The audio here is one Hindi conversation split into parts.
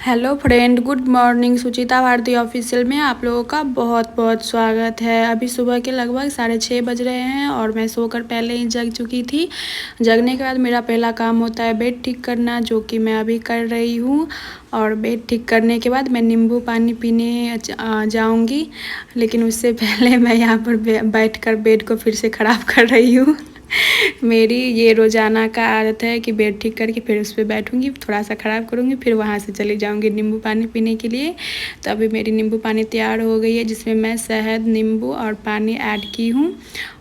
Hello friend, good morning. Suchita Bharti official में आप लोगों का बहुत बहुत स्वागत है। अभी सुबह के लगभग 6:30 बज रहे हैं और मैं सोकर पहले ही जग चुकी थी। जगने के बाद मेरा पहला काम होता है बेड ठीक करना, जो कि मैं अभी कर रही हूँ। और बेड ठीक करने के बाद मैं नींबू पानी पीने जाऊँगी, लेकिन उससे पहले मैं यहाँ पर बैठ कर बेड को फिर से ख़राब कर रही हूँ। मेरी ये रोज़ाना का आदत है कि बेड ठीक करके फिर उस पर बैठूँगी, थोड़ा सा ख़राब करूँगी, फिर वहाँ से चली जाऊँगी नींबू पानी पीने के लिए। तो अभी मेरी नींबू पानी तैयार हो गई है, जिसमें मैं शहद, नींबू और पानी ऐड की हूँ।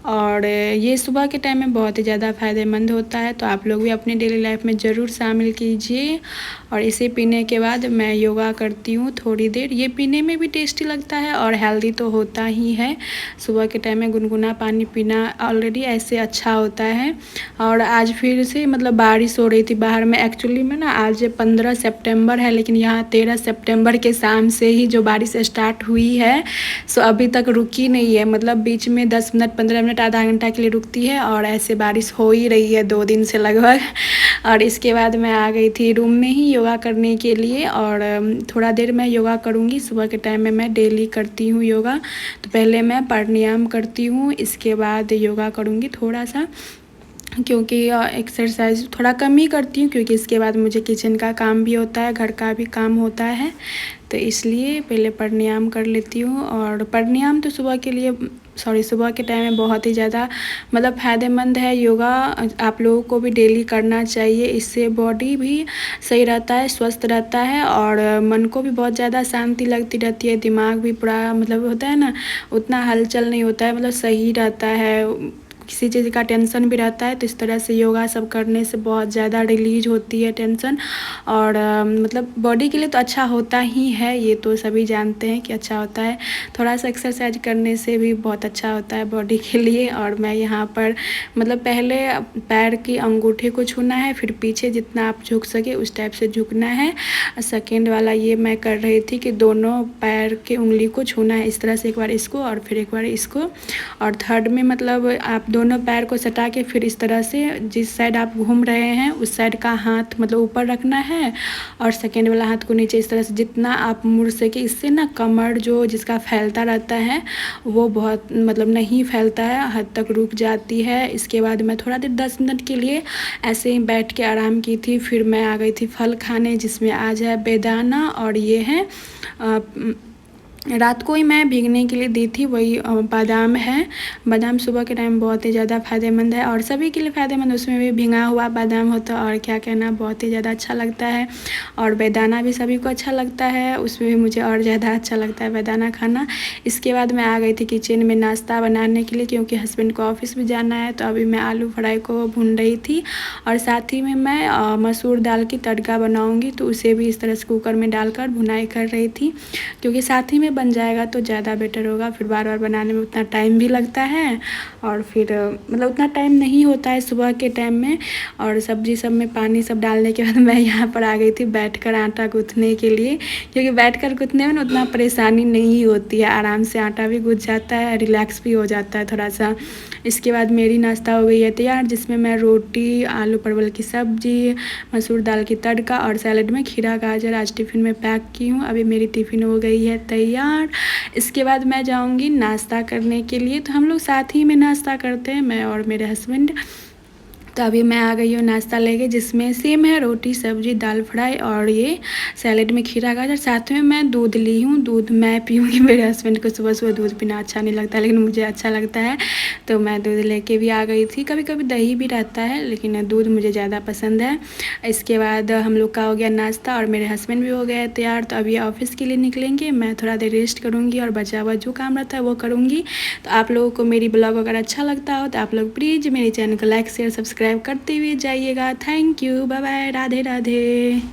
और ये सुबह के टाइम में बहुत ही ज़्यादा फ़ायदेमंद होता है, तो आप लोग भी अपनी डेली लाइफ में ज़रूर शामिल कीजिए। और इसे पीने के बाद मैं योगा करती हूँ थोड़ी देर। ये पीने में भी टेस्टी लगता है और हेल्दी तो होता ही है। सुबह के टाइम में गुनगुना पानी पीना ऑलरेडी ऐसे अच्छा होता है। और आज फिर से मतलब बारिश हो रही थी बाहर में। एक्चुअली में ना आज 15 सितंबर है, लेकिन यहाँ 13 सितंबर के शाम से ही जो बारिश स्टार्ट हुई है, सो अभी तक रुकी नहीं है। मतलब बीच में 10 मिनट, 15 मिनट, आधा घंटा के लिए रुकती है और ऐसे बारिश हो ही रही है 2 दिन से लगभग। और इसके बाद मैं आ गई थी रूम में ही योगा करने के लिए। और थोड़ा देर मैं योगा करूँगी। सुबह के टाइम में मैं डेली करती हूँ योगा। तो पहले मैं प्राणायाम करती हूँ, इसके बाद योगा करूँगी थोड़ा सा, क्योंकि एक्सरसाइज थोड़ा कम ही करती हूँ, क्योंकि इसके बाद मुझे किचन का काम भी होता है, घर का भी काम होता है। तो इसलिए पहले प्राणायाम कर लेती हूँ। और प्राणायाम तो सुबह के टाइम में बहुत ही ज़्यादा मतलब फ़ायदेमंद है। योगा आप लोगों को भी डेली करना चाहिए। इससे बॉडी भी सही रहता है, स्वस्थ रहता है और मन को भी बहुत ज़्यादा शांति लगती रहती है। दिमाग भी पूरा मतलब होता है ना, उतना हलचल नहीं होता है, मतलब सही रहता है। किसी चीज़ का टेंशन भी रहता है, तो इस तरह से योगा सब करने से बहुत ज़्यादा रिलीज होती है टेंशन। और मतलब बॉडी के लिए तो अच्छा होता ही है, ये तो सभी जानते हैं कि अच्छा होता है। थोड़ा सा एक्सरसाइज करने से भी बहुत अच्छा होता है बॉडी के लिए। और मैं यहाँ पर मतलब पहले पैर की अंगूठे को छूना है, फिर पीछे जितना आप झुक सके उस टाइप से झुकना है। सेकेंड वाला ये मैं कर रही थी कि दोनों पैर के उंगली को छूना है, इस तरह से एक बार इसको और फिर एक बार इसको। और थर्ड में मतलब आप दोनों पैर को सटा के फिर इस तरह से जिस साइड आप घूम रहे हैं उस साइड का हाथ मतलब ऊपर रखना है, और सेकेंड वाला हाथ को नीचे। इस तरह से जितना आप मुड़ सके, इससे ना कमर जो जिसका फैलता रहता है वो बहुत मतलब नहीं फैलता है, हद तक रुक जाती है। इसके बाद मैं थोड़ा देर 10 मिनट के लिए ऐसे ही बैठ के आराम की थी। फिर मैं आ गई थी फल खाने, जिसमें आज है बेदाना और ये है रात को ही मैं भीगने के लिए दी थी, वही बादाम है। बादाम सुबह के टाइम बहुत ही ज़्यादा फ़ायदेमंद है और सभी के लिए फ़ायदेमंद, उसमें भी भिंगा हुआ बादाम होता है और क्या कहना, बहुत ही ज़्यादा अच्छा लगता है। और बेदाना भी सभी को अच्छा लगता है, उसमें भी मुझे और ज़्यादा अच्छा लगता है बेदाना खाना। इसके बाद मैं आ गई थी किचन में नाश्ता बनाने के लिए, क्योंकि हस्बैंड को ऑफिस भी जाना है। तो अभी मैं आलू फ्राई को भून रही थी और साथ ही में मैं मसूर दाल की तड़का बनाऊँगी, तो उसे भी इस तरह से कुकर में डालकर भुनाई कर रही थी, क्योंकि साथ ही में बन जाएगा तो ज़्यादा बेटर होगा। फिर बार बार बनाने में उतना टाइम भी लगता है और फिर मतलब उतना टाइम नहीं होता है सुबह के टाइम में। और सब्जी सब में पानी सब डालने के बाद मैं यहाँ पर आ गई थी बैठकर आटा गूँथने के लिए, क्योंकि बैठकर गूँथने में ना उतना परेशानी नहीं होती है, आराम से आटा भी गूँथ जाता है, रिलैक्स भी हो जाता है थोड़ा सा। इसके बाद मेरी नाश्ता हो गई है तैयार, जिसमें मैं रोटी, आलू परवल की सब्जी, मसूर दाल की तड़का और सैलेड में खीरा गाजर आज टिफ़िन में पैक की हूँ। अभी मेरी टिफ़िन हो गई है तैयार। इसके बाद मैं जाऊंगी नाश्ता करने के लिए। तो हम लोग साथ ही में नाश्ता करते हैं, मैं और मेरे हस्बैंड। तो अभी मैं आ गई हूँ नाश्ता लेके, जिसमें सेम है रोटी, सब्जी, दाल फ्राई और ये सैलेड में खीरा गाजर। साथ में मैं दूध ली हूँ, दूध मैं पीऊँगी। मेरे हस्बैंड को सुबह सुबह दूध पीना अच्छा नहीं लगता, लेकिन मुझे अच्छा लगता है, तो मैं दूध लेके भी आ गई थी। कभी कभी दही भी रहता है, लेकिन दूध मुझे ज़्यादा पसंद है। इसके बाद हम लोग का हो गया नाश्ता और मेरे हस्बैंड भी हो गए तैयार। तो अभी ऑफिस के लिए निकलेंगे, मैं थोड़ा देर रेस्ट करूँगी और बचा हुआ जो काम रहता है वो करूँगी। तो आप लोगों को मेरी ब्लॉग अगर अच्छा लगता हो तो आप लोग प्लीज़ मेरे चैनल को लाइक शेयर सब्सक्राइब करते हुए जाइएगा। Thank you, bye bye, Radhe Radhe.